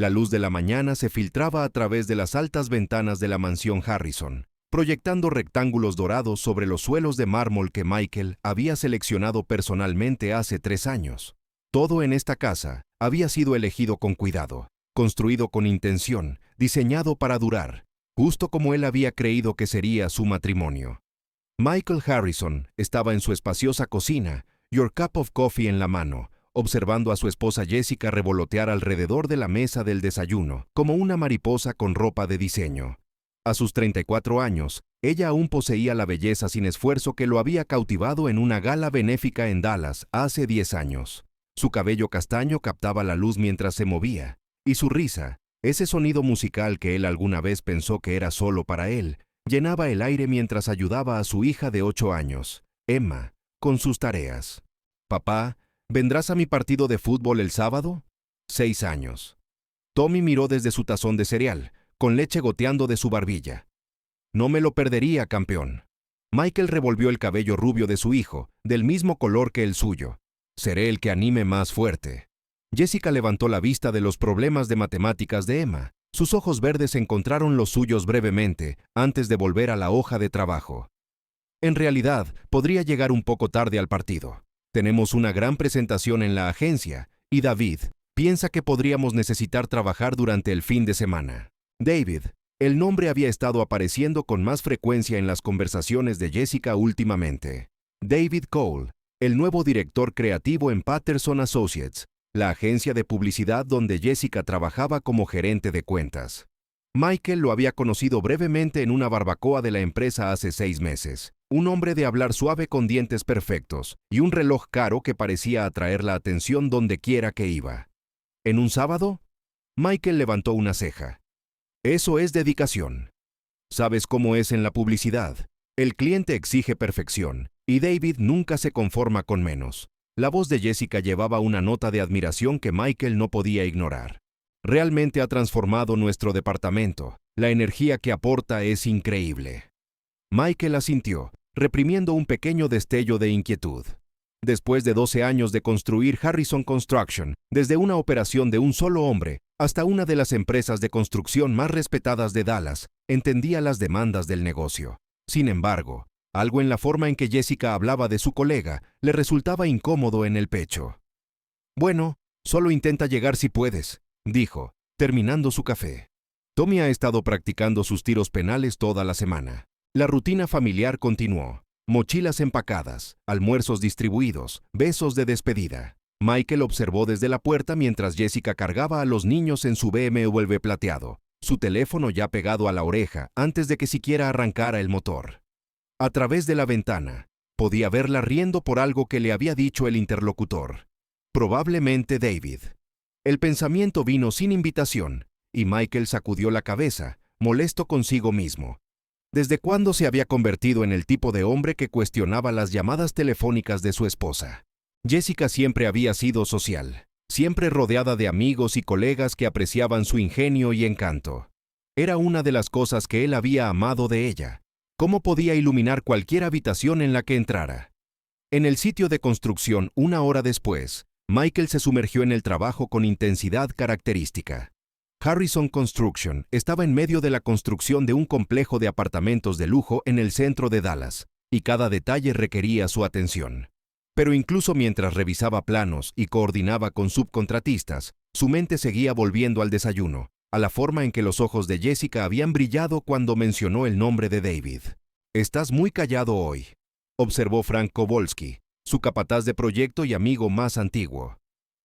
La luz de la mañana se filtraba a través de las altas ventanas de la mansión Harrison, proyectando rectángulos dorados sobre los suelos de mármol que Michael había seleccionado personalmente hace 3 años. Todo en esta casa había sido elegido con cuidado, construido con intención, diseñado para durar, justo como él había creído que sería su matrimonio. Michael Harrison estaba en su espaciosa cocina, your cup of coffee en la mano, observando a su esposa Jessica revolotear alrededor de la mesa del desayuno, como una mariposa con ropa de diseño. A sus 34 años, ella aún poseía la belleza sin esfuerzo que lo había cautivado en una gala benéfica en Dallas hace 10 años. Su cabello castaño captaba la luz mientras se movía, y su risa, ese sonido musical que él alguna vez pensó que era solo para él, llenaba el aire mientras ayudaba a su hija de 8 años, Emma, con sus tareas. «Papá, ¿vendrás a mi partido de fútbol el sábado?» 6 años. Tommy miró desde su tazón de cereal, con leche goteando de su barbilla. «No me lo perdería, campeón». Michael revolvió el cabello rubio de su hijo, del mismo color que el suyo. «Seré el que anime más fuerte». Jessica levantó la vista de los problemas de matemáticas de Emma. Sus ojos verdes encontraron los suyos brevemente, antes de volver a la hoja de trabajo. «En realidad, podría llegar un poco tarde al partido. Tenemos una gran presentación en la agencia, y David piensa que podríamos necesitar trabajar durante el fin de semana». David, el nombre había estado apareciendo con más frecuencia en las conversaciones de Jessica últimamente. David Cole, el nuevo director creativo en Patterson Associates, la agencia de publicidad donde Jessica trabajaba como gerente de cuentas. Michael lo había conocido brevemente en una barbacoa de la empresa hace 6 meses. Un hombre de hablar suave con dientes perfectos y un reloj caro que parecía atraer la atención donde quiera que iba. ¿En un sábado? Michael levantó una ceja. Eso es dedicación. ¿Sabes cómo es en la publicidad? El cliente exige perfección, y David nunca se conforma con menos. La voz de Jessica llevaba una nota de admiración que Michael no podía ignorar. Realmente ha transformado nuestro departamento. La energía que aporta es increíble. Michael asintió, reprimiendo un pequeño destello de inquietud. Después de 12 años de construir Harrison Construction, desde una operación de un solo hombre hasta una de las empresas de construcción más respetadas de Dallas, entendía las demandas del negocio. Sin embargo, algo en la forma en que Jessica hablaba de su colega le resultaba incómodo en el pecho. «Bueno, solo intenta llegar si puedes», dijo, terminando su café. Tommy ha estado practicando sus tiros penales toda la semana. La rutina familiar continuó. Mochilas empacadas, almuerzos distribuidos, besos de despedida. Michael observó desde la puerta mientras Jessica cargaba a los niños en su BMW plateado, su teléfono ya pegado a la oreja antes de que siquiera arrancara el motor. A través de la ventana, podía verla riendo por algo que le había dicho el interlocutor. Probablemente David. El pensamiento vino sin invitación, y Michael sacudió la cabeza, molesto consigo mismo. ¿Desde cuándo se había convertido en el tipo de hombre que cuestionaba las llamadas telefónicas de su esposa? Jessica siempre había sido social, siempre rodeada de amigos y colegas que apreciaban su ingenio y encanto. Era una de las cosas que él había amado de ella. ¿Cómo podía iluminar cualquier habitación en la que entrara? En el sitio de construcción, 1 hora después, Michael se sumergió en el trabajo con intensidad característica. Harrison Construction estaba en medio de la construcción de un complejo de apartamentos de lujo en el centro de Dallas, y cada detalle requería su atención. Pero incluso mientras revisaba planos y coordinaba con subcontratistas, su mente seguía volviendo al desayuno, a la forma en que los ojos de Jessica habían brillado cuando mencionó el nombre de David. «Estás muy callado hoy», observó Frank Kowalski, su capataz de proyecto y amigo más antiguo.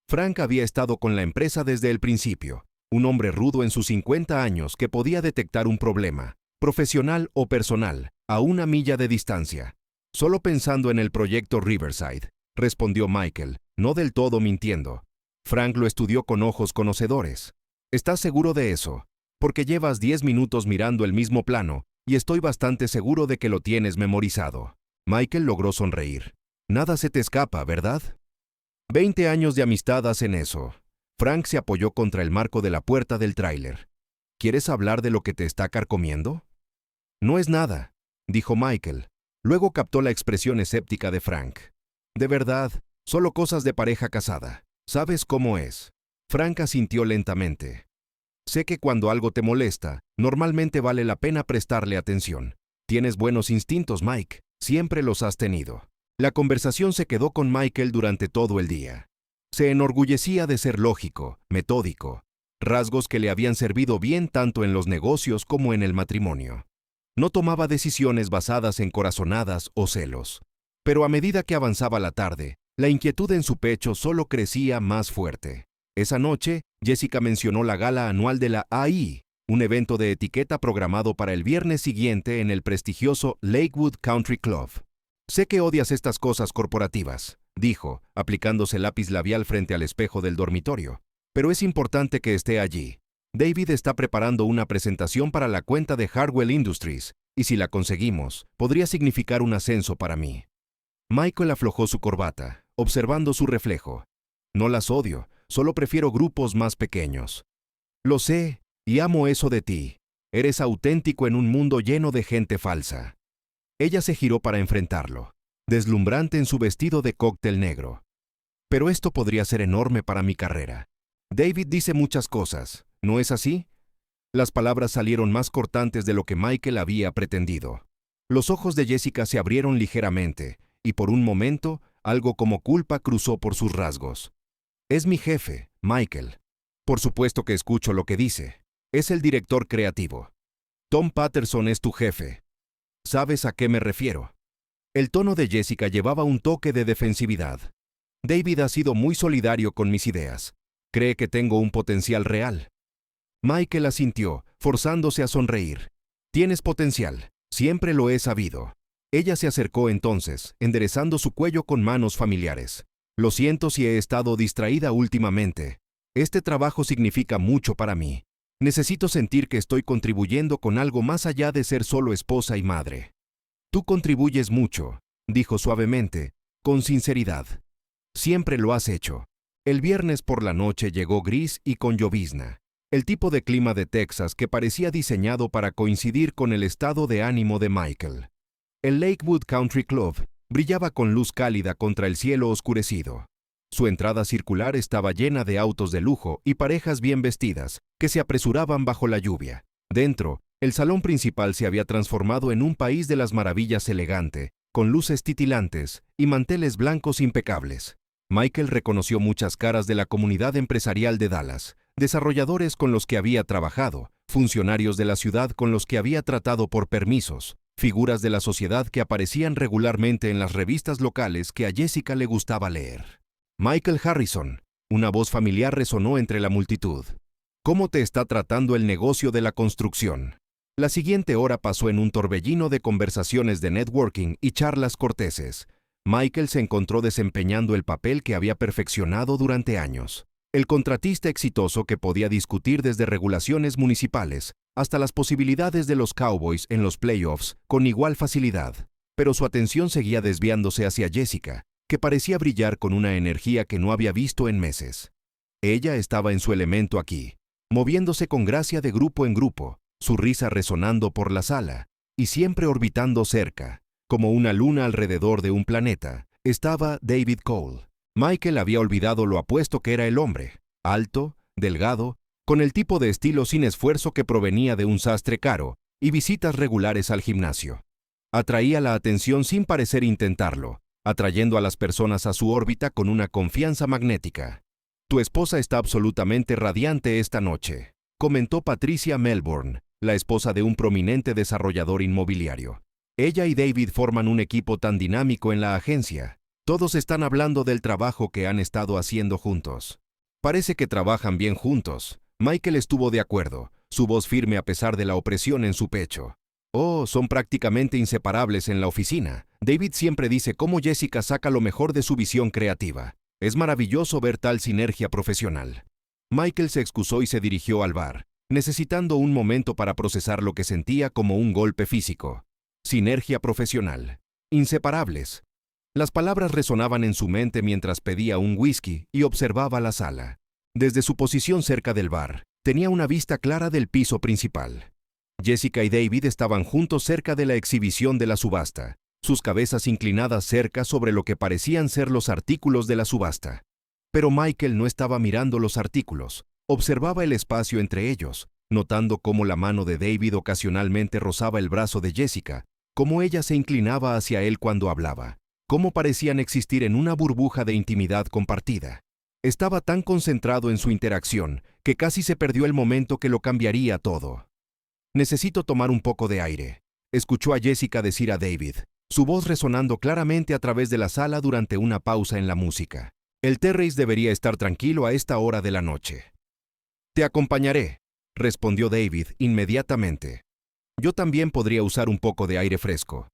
Frank había estado con la empresa desde el principio, un hombre rudo en sus 50 años que podía detectar un problema, profesional o personal, a 1 milla de distancia. «Solo pensando en el proyecto Riverside», respondió Michael, no del todo mintiendo. Frank lo estudió con ojos conocedores. «¿Estás seguro de eso? Porque llevas 10 minutos mirando el mismo plano y estoy bastante seguro de que lo tienes memorizado». Michael logró sonreír. «Nada se te escapa, ¿verdad?» 20 años de amistad hacen eso. Frank se apoyó contra el marco de la puerta del tráiler. «¿Quieres hablar de lo que te está carcomiendo?» «No es nada», dijo Michael. Luego captó la expresión escéptica de Frank. «De verdad, solo cosas de pareja casada. ¿Sabes cómo es?» Frank asintió lentamente. Sé que cuando algo te molesta, normalmente vale la pena prestarle atención. Tienes buenos instintos, Mike. Siempre los has tenido. La conversación se quedó con Michael durante todo el día. Se enorgullecía de ser lógico, metódico, rasgos que le habían servido bien tanto en los negocios como en el matrimonio. No tomaba decisiones basadas en corazonadas o celos. Pero a medida que avanzaba la tarde, la inquietud en su pecho solo crecía más fuerte. Esa noche, Jessica mencionó la gala anual de la AI, un evento de etiqueta programado para el viernes siguiente en el prestigioso Lakewood Country Club. Sé que odias estas cosas corporativas, dijo, aplicándose lápiz labial frente al espejo del dormitorio. Pero es importante que esté allí. David está preparando una presentación para la cuenta de Hardwell Industries, y si la conseguimos, podría significar un ascenso para mí. Michael aflojó su corbata, observando su reflejo. No las odio, solo prefiero grupos más pequeños. Lo sé, y amo eso de ti. Eres auténtico en un mundo lleno de gente falsa. Ella se giró para enfrentarlo, deslumbrante en su vestido de cóctel negro. Pero esto podría ser enorme para mi carrera. David dice muchas cosas, ¿no es así? Las palabras salieron más cortantes de lo que Michael había pretendido. Los ojos de Jessica se abrieron ligeramente, y por un momento, algo como culpa cruzó por sus rasgos. Es mi jefe, Michael. Por supuesto que escucho lo que dice. Es el director creativo. Tom Patterson es tu jefe. ¿Sabes a qué me refiero? El tono de Jessica llevaba un toque de defensividad. David ha sido muy solidario con mis ideas. Cree que tengo un potencial real. Michael asintió, forzándose a sonreír. Tienes potencial. Siempre lo he sabido. Ella se acercó entonces, enderezando su cuello con manos familiares. Lo siento si he estado distraída últimamente. Este trabajo significa mucho para mí. Necesito sentir que estoy contribuyendo con algo más allá de ser solo esposa y madre. Tú contribuyes mucho, dijo suavemente, con sinceridad. Siempre lo has hecho. El viernes por la noche llegó gris y con llovizna. El tipo de clima de Texas que parecía diseñado para coincidir con el estado de ánimo de Michael. El Lakewood Country Club brillaba con luz cálida contra el cielo oscurecido. Su entrada circular estaba llena de autos de lujo y parejas bien vestidas que se apresuraban bajo la lluvia. Dentro, el salón principal se había transformado en un país de las maravillas elegante, con luces titilantes y manteles blancos impecables. Michael reconoció muchas caras de la comunidad empresarial de Dallas, desarrolladores con los que había trabajado, funcionarios de la ciudad con los que había tratado por permisos, figuras de la sociedad que aparecían regularmente en las revistas locales que a Jessica le gustaba leer. Michael Harrison, una voz familiar resonó entre la multitud. ¿Cómo te está tratando el negocio de la construcción? La siguiente hora pasó en un torbellino de conversaciones de networking y charlas corteses. Michael se encontró desempeñando el papel que había perfeccionado durante años. El contratista exitoso que podía discutir desde regulaciones municipales hasta las posibilidades de los Cowboys en los playoffs con igual facilidad. Pero su atención seguía desviándose hacia Jessica, que parecía brillar con una energía que no había visto en meses. Ella estaba en su elemento aquí, moviéndose con gracia de grupo en grupo, su risa resonando por la sala, y siempre orbitando cerca, como una luna alrededor de un planeta, estaba David Cole. Michael había olvidado lo apuesto que era el hombre, alto, delgado, con el tipo de estilo sin esfuerzo que provenía de un sastre caro y visitas regulares al gimnasio. Atraía la atención sin parecer intentarlo, atrayendo a las personas a su órbita con una confianza magnética. Tu esposa está absolutamente radiante esta noche, comentó Patricia Melbourne, la esposa de un prominente desarrollador inmobiliario. Ella y David forman un equipo tan dinámico en la agencia. Todos están hablando del trabajo que han estado haciendo juntos. Parece que trabajan bien juntos. Michael estuvo de acuerdo, su voz firme a pesar de la opresión en su pecho. Oh, son prácticamente inseparables en la oficina. David siempre dice cómo Jessica saca lo mejor de su visión creativa. Es maravilloso ver tal sinergia profesional. Michael se excusó y se dirigió al bar, necesitando un momento para procesar lo que sentía como un golpe físico. Sinergia profesional. Inseparables. Las palabras resonaban en su mente mientras pedía un whisky y observaba la sala. Desde su posición cerca del bar, tenía una vista clara del piso principal. Jessica y David estaban juntos cerca de la exhibición de la subasta, sus cabezas inclinadas cerca sobre lo que parecían ser los artículos de la subasta. Pero Michael no estaba mirando los artículos, Observaba el espacio entre ellos, notando cómo la mano de David ocasionalmente rozaba el brazo de Jessica, cómo ella se inclinaba hacia él cuando hablaba, cómo parecían existir en una burbuja de intimidad compartida. Estaba tan concentrado en su interacción que casi se perdió el momento que lo cambiaría todo. «Necesito tomar un poco de aire», escuchó a Jessica decir a David, su voz resonando claramente a través de la sala durante una pausa en la música. El Terrace debería estar tranquilo a esta hora de la noche. «Te acompañaré», respondió David inmediatamente. «Yo también podría usar un poco de aire fresco».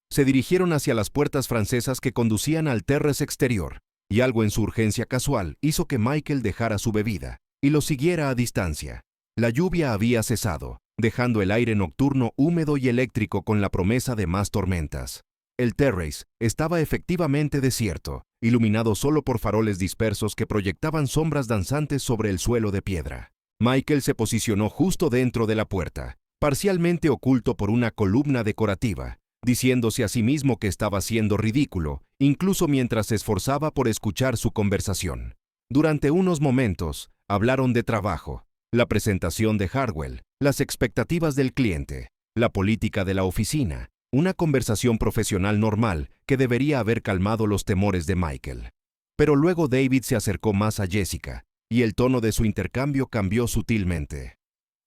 Se dirigieron hacia las puertas francesas que conducían al terrace exterior, y algo en su urgencia casual hizo que Michael dejara su bebida y lo siguiera a distancia. La lluvia había cesado, dejando el aire nocturno húmedo y eléctrico con la promesa de más tormentas. El terrace estaba efectivamente desierto, iluminado solo por faroles dispersos que proyectaban sombras danzantes sobre el suelo de piedra. Michael se posicionó justo dentro de la puerta, parcialmente oculto por una columna decorativa, diciéndose a sí mismo que estaba siendo ridículo, incluso mientras se esforzaba por escuchar su conversación. Durante unos momentos, hablaron de trabajo, la presentación de Harwell, las expectativas del cliente, la política de la oficina, una conversación profesional normal que debería haber calmado los temores de Michael. Pero luego David se acercó más a Jessica, y el tono de su intercambio cambió sutilmente.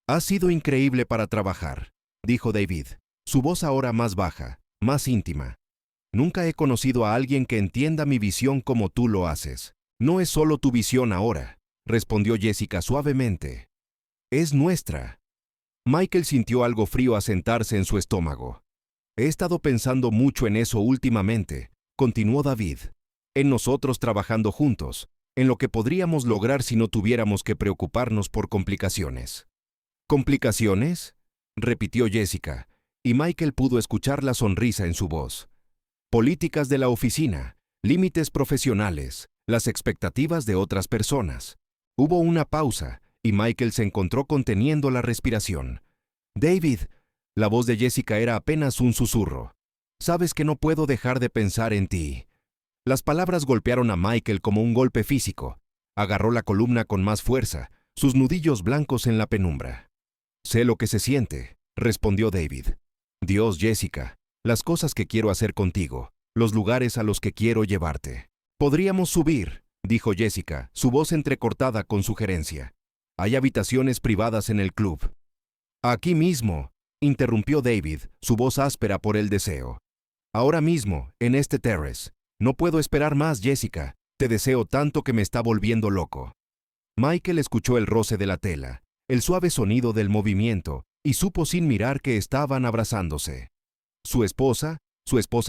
«Ha sido increíble para trabajar», dijo David, su voz ahora más baja, más íntima. «Nunca he conocido a alguien que entienda mi visión como tú lo haces». «No es solo tu visión ahora», respondió Jessica suavemente. «Es nuestra». Michael sintió algo frío asentarse en su estómago. «He estado pensando mucho en eso últimamente», continuó David. «En nosotros trabajando juntos, en lo que podríamos lograr si no tuviéramos que preocuparnos por complicaciones». «¿Complicaciones?», repitió Jessica, y Michael pudo escuchar la sonrisa en su voz. «Políticas de la oficina, límites profesionales, las expectativas de otras personas». Hubo una pausa, y Michael se encontró conteniendo la respiración. «David», la voz de Jessica era apenas un susurro. «Sabes que no puedo dejar de pensar en ti». Las palabras golpearon a Michael como un golpe físico. Agarró la columna con más fuerza, sus nudillos blancos en la penumbra. «Sé lo que se siente», respondió David. «Dios, Jessica, las cosas que quiero hacer contigo, los lugares a los que quiero llevarte». «Podríamos subir», dijo Jessica, su voz entrecortada con sugerencia. «Hay habitaciones privadas en el club». «Aquí mismo», interrumpió David, su voz áspera por el deseo. «Ahora mismo, en este terrace. No puedo esperar más, Jessica. Te deseo tanto que me está volviendo loco». Michael escuchó el roce de la tela, el suave sonido del movimiento, y supo sin mirar que estaban abrazándose. Su esposa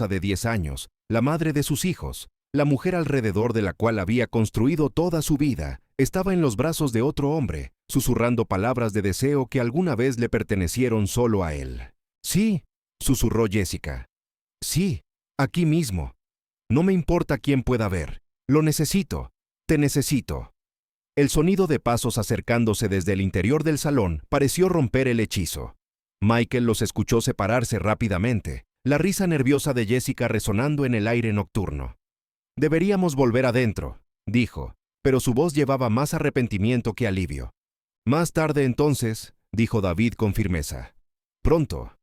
de 10 años, la madre de sus hijos, la mujer alrededor de la cual había construido toda su vida, estaba en los brazos de otro hombre, susurrando palabras de deseo que alguna vez le pertenecieron solo a él. «Sí», susurró Jessica. «Sí, aquí mismo. No me importa quién pueda ver. Lo necesito. Te necesito». El sonido de pasos acercándose desde el interior del salón pareció romper el hechizo. Michael los escuchó separarse rápidamente, la risa nerviosa de Jessica resonando en el aire nocturno. «Deberíamos volver adentro», dijo, pero su voz llevaba más arrepentimiento que alivio. «Más tarde entonces», dijo David con firmeza. «Pronto.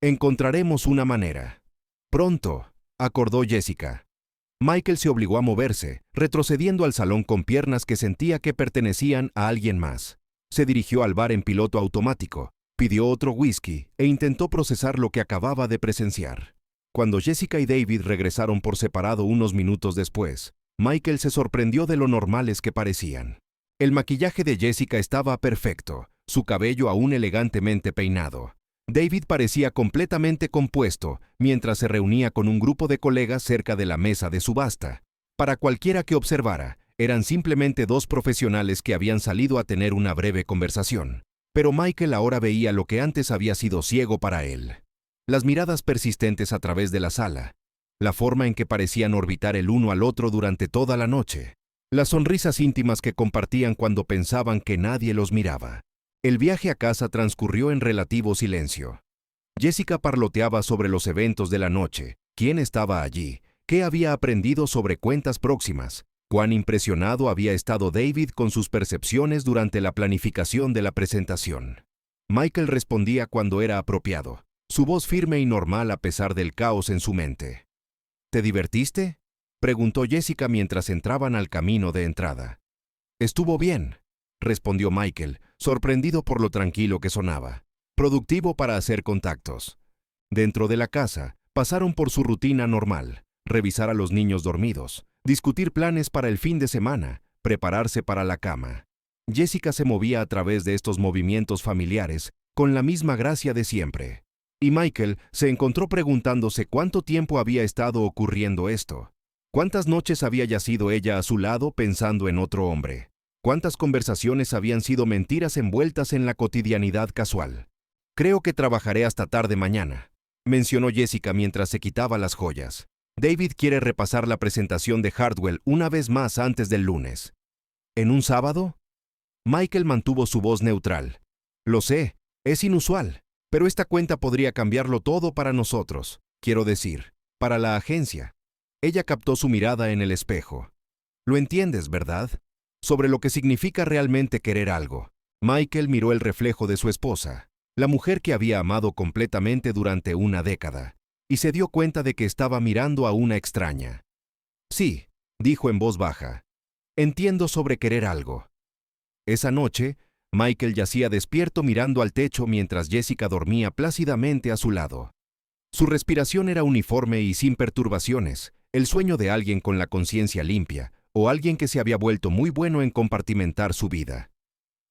Encontraremos una manera». «Pronto», acordó Jessica. Michael se obligó a moverse, retrocediendo al salón con piernas que sentía que pertenecían a alguien más. Se dirigió al bar en piloto automático, pidió otro whisky e intentó procesar lo que acababa de presenciar. Cuando Jessica y David regresaron por separado unos minutos después, Michael se sorprendió de lo normales que parecían. El maquillaje de Jessica estaba perfecto, su cabello aún elegantemente peinado. David parecía completamente compuesto mientras se reunía con un grupo de colegas cerca de la mesa de subasta. Para cualquiera que observara, eran simplemente dos profesionales que habían salido a tener una breve conversación. Pero Michael ahora veía lo que antes había sido ciego para él. Las miradas persistentes a través de la sala, la forma en que parecían orbitar el uno al otro durante toda la noche, las sonrisas íntimas que compartían cuando pensaban que nadie los miraba. El viaje a casa transcurrió en relativo silencio. Jessica parloteaba sobre los eventos de la noche, quién estaba allí, qué había aprendido sobre cuentas próximas, Cuán impresionado había estado David con sus percepciones durante la planificación de la presentación. Michael respondía cuando era apropiado, su voz firme y normal a pesar del caos en su mente. ¿Te divertiste?, preguntó Jessica mientras entraban al camino de entrada. Estuvo bien, respondió Michael, sorprendido por lo tranquilo que sonaba. Productivo para hacer contactos. Dentro de la casa, pasaron por su rutina normal, revisar a los niños dormidos, discutir planes para el fin de semana, prepararse para la cama. Jessica se movía a través de estos movimientos familiares con la misma gracia de siempre. Y Michael se encontró preguntándose cuánto tiempo había estado ocurriendo esto. ¿Cuántas noches había yacido ella a su lado pensando en otro hombre? ¿Cuántas conversaciones habían sido mentiras envueltas en la cotidianidad casual? Creo que trabajaré hasta tarde mañana, mencionó Jessica mientras se quitaba las joyas. David quiere repasar la presentación de Hardwell una vez más antes del lunes. ¿En un sábado? Michael mantuvo su voz neutral. Lo sé, es inusual, pero esta cuenta podría cambiarlo todo para nosotros, quiero decir, para la agencia. Ella captó su mirada en el espejo. Lo entiendes, ¿verdad? Sobre lo que significa realmente querer algo. Michael miró el reflejo de su esposa, la mujer que había amado completamente durante una década, y se dio cuenta de que estaba mirando a una extraña. Sí, dijo en voz baja. Entiendo sobre querer algo. Esa noche, Michael yacía despierto mirando al techo mientras Jessica dormía plácidamente a su lado. Su respiración era uniforme y sin perturbaciones, el sueño de alguien con la conciencia limpia, o alguien que se había vuelto muy bueno en compartimentar su vida.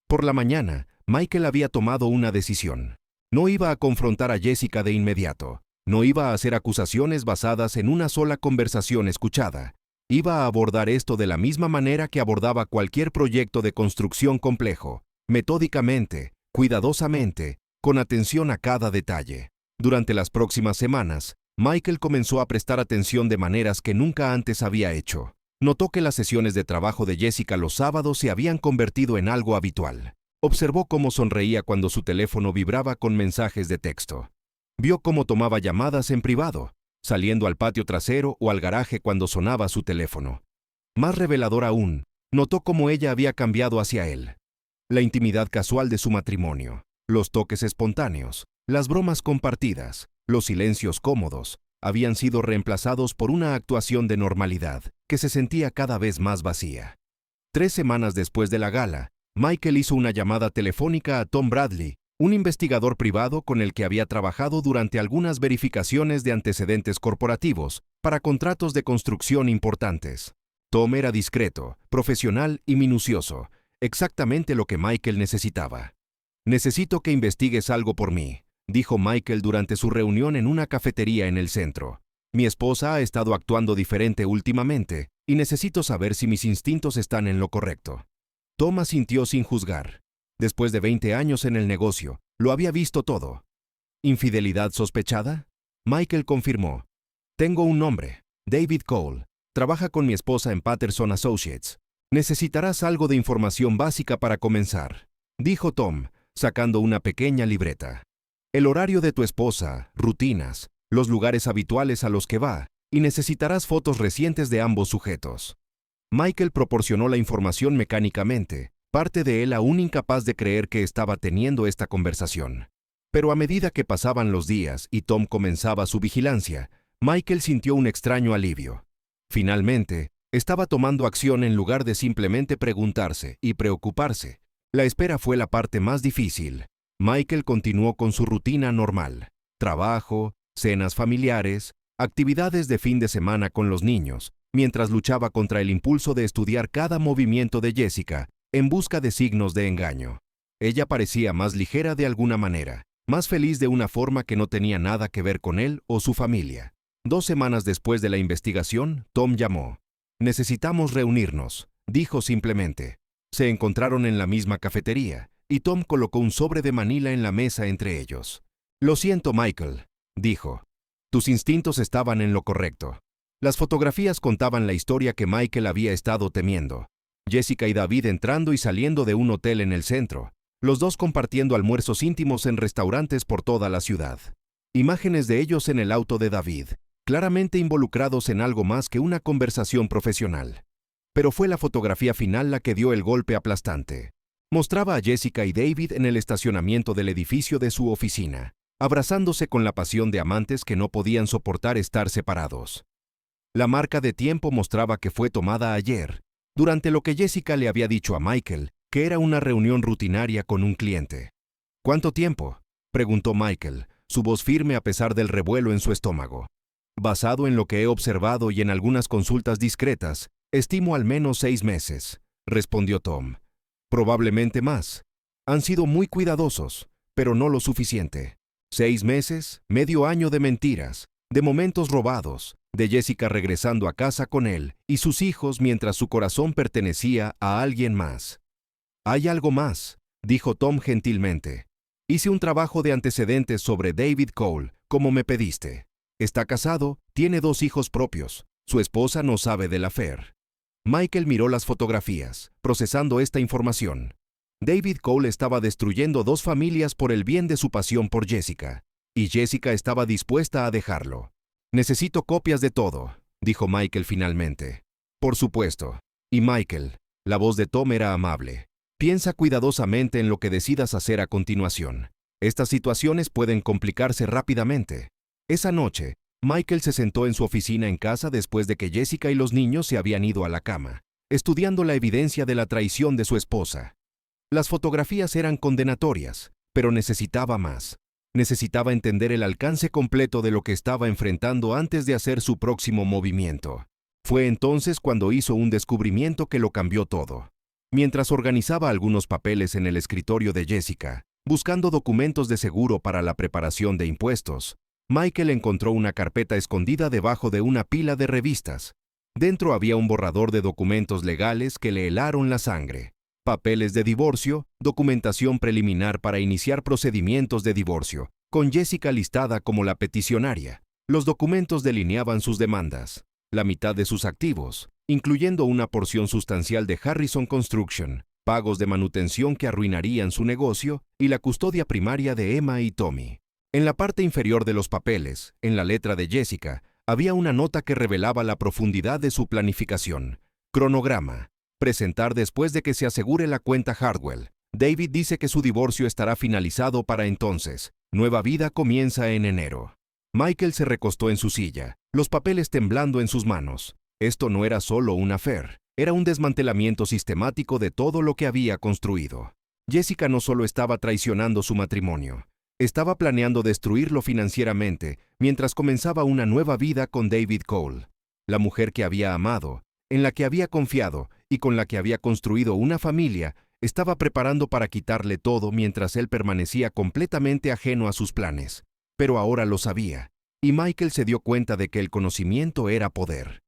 Por la mañana, Michael había tomado una decisión. No iba a confrontar a Jessica de inmediato. No iba a hacer acusaciones basadas en una sola conversación escuchada. Iba a abordar esto de la misma manera que abordaba cualquier proyecto de construcción complejo, metódicamente, cuidadosamente, con atención a cada detalle. Durante las próximas semanas, Michael comenzó a prestar atención de maneras que nunca antes había hecho. Notó que las sesiones de trabajo de Jessica los sábados se habían convertido en algo habitual. Observó cómo sonreía cuando su teléfono vibraba con mensajes de texto. Vio cómo tomaba llamadas en privado, saliendo al patio trasero o al garaje cuando sonaba su teléfono. Más revelador aún, notó cómo ella había cambiado hacia él. La intimidad casual de su matrimonio, los toques espontáneos, las bromas compartidas, los silencios cómodos, habían sido reemplazados por una actuación de normalidad que se sentía cada vez más vacía. 3 semanas después de la gala, Michael hizo una llamada telefónica a Tom Bradley, un investigador privado con el que había trabajado durante algunas verificaciones de antecedentes corporativos para contratos de construcción importantes. Tom era discreto, profesional y minucioso, exactamente lo que Michael necesitaba. «Necesito que investigues algo por mí», dijo Michael durante su reunión en una cafetería en el centro. «Mi esposa ha estado actuando diferente últimamente y necesito saber si mis instintos están en lo correcto». Tom asintió sin juzgar. Después de 20 años en el negocio, lo había visto todo. ¿Infidelidad sospechada? Michael confirmó. «Tengo un nombre, David Cole. Trabaja con mi esposa en Patterson Associates. Necesitarás algo de información básica para comenzar», dijo Tom, sacando una pequeña libreta. «El horario de tu esposa, rutinas, los lugares habituales a los que va, y necesitarás fotos recientes de ambos sujetos». Michael proporcionó la información mecánicamente, parte de él aún incapaz de creer que estaba teniendo esta conversación. Pero a medida que pasaban los días y Tom comenzaba su vigilancia, Michael sintió un extraño alivio. Finalmente, estaba tomando acción en lugar de simplemente preguntarse y preocuparse. La espera fue la parte más difícil. Michael continuó con su rutina normal: trabajo, cenas familiares, actividades de fin de semana con los niños, mientras luchaba contra el impulso de estudiar cada movimiento de Jessica en busca de signos de engaño. Ella parecía más ligera de alguna manera, más feliz de una forma que no tenía nada que ver con él o su familia. 2 semanas después de la investigación, Tom llamó. «Necesitamos reunirnos», dijo simplemente. Se encontraron en la misma cafetería, y Tom colocó un sobre de manila en la mesa entre ellos. «Lo siento, Michael», dijo. «Tus instintos estaban en lo correcto». Las fotografías contaban la historia que Michael había estado temiendo. Jessica y David entrando y saliendo de un hotel en el centro, los dos compartiendo almuerzos íntimos en restaurantes por toda la ciudad. Imágenes de ellos en el auto de David, claramente involucrados en algo más que una conversación profesional. pero fue la fotografía final la que dio el golpe aplastante. Mostraba a Jessica y David en el estacionamiento del edificio de su oficina, abrazándose con la pasión de amantes que no podían soportar estar separados. La marca de tiempo mostraba que fue tomada ayer, durante lo que Jessica le había dicho a Michael, que era una reunión rutinaria con un cliente. ¿Cuánto tiempo?, preguntó Michael, su voz firme a pesar del revuelo en su estómago. Basado en lo que he observado y en algunas consultas discretas, estimo al menos 6 meses, respondió Tom. Probablemente más. Han sido muy cuidadosos, pero no lo suficiente. 6 meses, medio año de mentiras, de momentos robados, de Jessica regresando a casa con él y sus hijos mientras su corazón pertenecía a alguien más. Hay algo más, dijo Tom gentilmente. Hice un trabajo de antecedentes sobre David Cole, como me pediste. Está casado, tiene 2 hijos propios. Su esposa no sabe del affair. Michael miró las fotografías, procesando esta información. David Cole estaba destruyendo 2 familias por el bien de su pasión por Jessica, y Jessica estaba dispuesta a dejarlo. Necesito copias de todo, dijo Michael finalmente. Por supuesto. Y Michael, la voz de Tom era amable. Piensa cuidadosamente en lo que decidas hacer a continuación. Estas situaciones pueden complicarse rápidamente. Esa noche, Michael se sentó en su oficina en casa después de que Jessica y los niños se habían ido a la cama, estudiando la evidencia de la traición de su esposa. Las fotografías eran condenatorias, pero necesitaba más. Necesitaba entender el alcance completo de lo que estaba enfrentando antes de hacer su próximo movimiento. Fue entonces cuando hizo un descubrimiento que lo cambió todo. Mientras organizaba algunos papeles en el escritorio de Jessica, buscando documentos de seguro para la preparación de impuestos, Michael encontró una carpeta escondida debajo de una pila de revistas. Dentro había un borrador de documentos legales que le helaron la sangre. Papeles de divorcio, documentación preliminar para iniciar procedimientos de divorcio, con Jessica listada como la peticionaria. Los documentos delineaban sus demandas, la mitad de sus activos, incluyendo una porción sustancial de Harrison Construction, pagos de manutención que arruinarían su negocio y la custodia primaria de Emma y Tommy. En la parte inferior de los papeles, en la letra de Jessica, había una nota que revelaba la profundidad de su planificación. Cronograma. Presentar después de que se asegure la cuenta Hardwell. David dice que su divorcio estará finalizado para entonces. Nueva vida comienza en enero. Michael se recostó en su silla, los papeles temblando en sus manos. Esto no era solo un affair, era un desmantelamiento sistemático de todo lo que había construido. Jessica no solo estaba traicionando su matrimonio, estaba planeando destruirlo financieramente mientras comenzaba una nueva vida con David Cole, la mujer que había amado, en la que había confiado y con la que había construido una familia. Estaba preparando para quitarle todo mientras él permanecía completamente ajeno a sus planes. Pero ahora lo sabía, y Michael se dio cuenta de que el conocimiento era poder.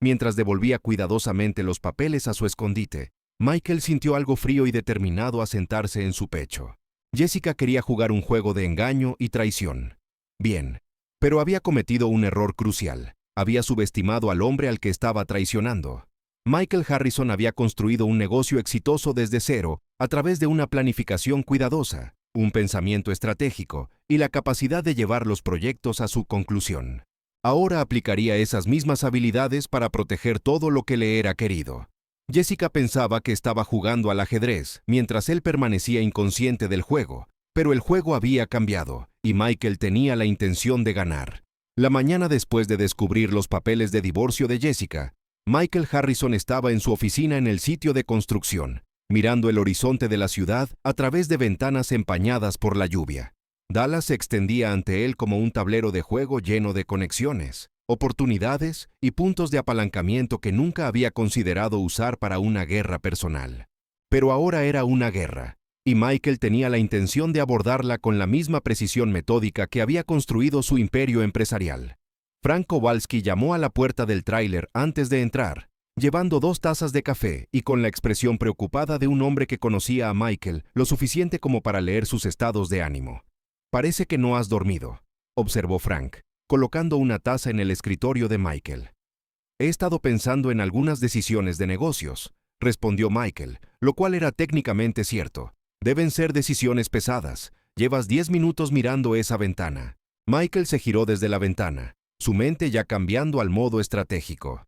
Mientras devolvía cuidadosamente los papeles a su escondite, Michael sintió algo frío y determinado a sentarse en su pecho. Jessica quería jugar un juego de engaño y traición. Bien, pero había cometido un error crucial. Había subestimado al hombre al que estaba traicionando. Michael Harrison había construido un negocio exitoso desde cero a través de una planificación cuidadosa, un pensamiento estratégico y la capacidad de llevar los proyectos a su conclusión. Ahora aplicaría esas mismas habilidades para proteger todo lo que le era querido. Jessica pensaba que estaba jugando al ajedrez mientras él permanecía inconsciente del juego, pero el juego había cambiado y Michael tenía la intención de ganar. La mañana después de descubrir los papeles de divorcio de Jessica, Michael Harrison estaba en su oficina en el sitio de construcción, mirando el horizonte de la ciudad a través de ventanas empañadas por la lluvia. Dallas se extendía ante él como un tablero de juego lleno de conexiones, oportunidades y puntos de apalancamiento que nunca había considerado usar para una guerra personal. Pero ahora era una guerra, y Michael tenía la intención de abordarla con la misma precisión metódica que había construido su imperio empresarial. Frank Kowalski llamó a la puerta del tráiler antes de entrar, llevando 2 tazas de café y con la expresión preocupada de un hombre que conocía a Michael lo suficiente como para leer sus estados de ánimo. «Parece que no has dormido», observó Frank, colocando una taza en el escritorio de Michael. «He estado pensando en algunas decisiones de negocios», respondió Michael, lo cual era técnicamente cierto. «Deben ser decisiones pesadas. Llevas 10 minutos mirando esa ventana». Michael se giró desde la ventana, su mente ya cambiando al modo estratégico.